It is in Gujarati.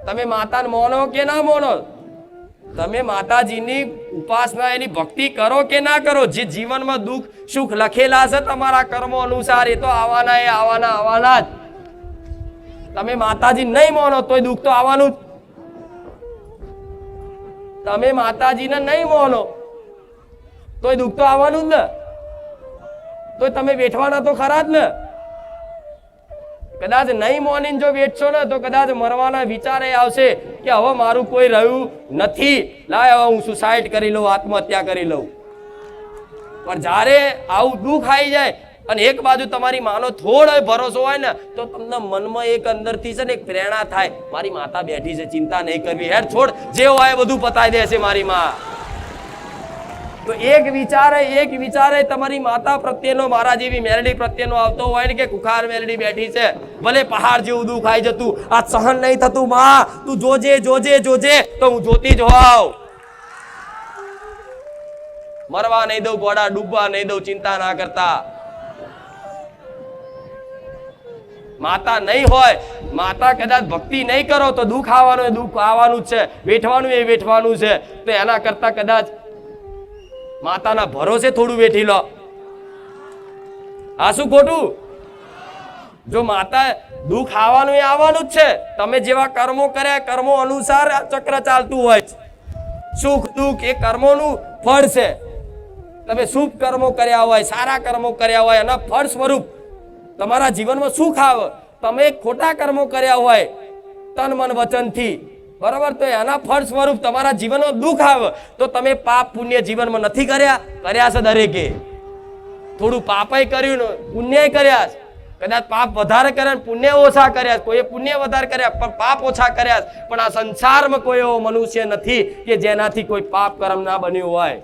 તમે માતાને માનો કે ના માનો, તમે માતાજીની ઉપાસના એની ભક્તિ કરો કે ના કરો, જે જીવનમાં દુઃખ સુખ લખેલા છે તમારા કર્મો અનુસાર એ તો આવવાના, એ આવવાના જ. તમે માતાજી નહીં માનો તોય દુઃખ તો આવવાનું જ. તમે માતાજીને નહીં માનો તોય દુઃખ તો આવવાનું જ ને. તો તમે બેઠવાના તો ખરા જ ને. કદાચ નહીં માનીને જો બેઠશો ને તો કદાચ મરવાના વિચારે આવશે કે હવે મારું કોઈ રહ્યું નથી, લાય હવે હું સુસાઇડ કરી લઉં, આત્મહત્યા કરી લઉં. પણ જ્યારે આવું દુઃખ આવી જાય અને એક બાજુ તમારી માનો થોડો ભરોસો હોય ને તો તમને મનમાં એક અંદરથી છે ને એક પ્રેરણા થાય, મારી માતા બેઠી છે, ચિંતા નહીં કરવી, હેડ છોડ, જે હોય બધું પતાવી દેશે મારી માં. તો એક વિચારે તમારી માતા પ્રત્યેનો, મારા જેવી મેલડી પ્રત્યેનો આવતો હોય ને કે કુખાર મેલડી બેઠી છે, ભલે પહાડ જેવું દુઃખ આવી જતું, આ સહન નહીં થતું, માં તું જોજે જોજે જોજે, તો હું જોતી જ હોઉં. મરવા નહીં દઉં, ઘોડા ડૂબવા નહીં દઉં, ચિંતા ના કરતા. માતા નહીં હોય, માતા કદાચ ભક્તિ નહીં કરો તો દુઃખ આવવાનું એ દુઃખ આવવાનું જ છે, વેઠવાનું એ વેઠવાનું છે. તો એના કરતા કદાચ માતાના ભરોસે થોડું વેઠી લો. આ શું ખોટું? જો માતા દુઃખ આવવાનું એ આવવાનું જ છે. તમે જેવા કર્મો કર્યા કર્મો અનુસાર ચક્ર ચાલતું હોય. સુખ દુઃખ એ કર્મોનું ફળ છે. તમે શુભ કર્મો કર્યા હોય, સારા કર્મો કર્યા હોય, એના ફળ સ્વરૂપ તમારા જીવનમાં સુખ આવે. તમે ખોટા કર્મો કર્યા હોય તન મન વચનથી, બરાબર, તો એના ફળ સ્વરૂપ તમારા જીવનમાં દુઃખ આવે. તો તમે પાપ પુણ્ય જીવનમાં નથી કર્યા છે દરેકે. થોડું પાપય કર્યું ને પુણ્ય કર્યા છે. કદાચ પાપ વધારે કર્યા, પુણ્ય ઓછા કર્યા, કોઈએ પુણ્ય વધારે કર્યા પણ પાપ ઓછા કર્યા. પણ આ સંસારમાં કોઈ એવો મનુષ્ય નથી કે જેનાથી કોઈ પાપ કર્મ ના બન્યું હોય.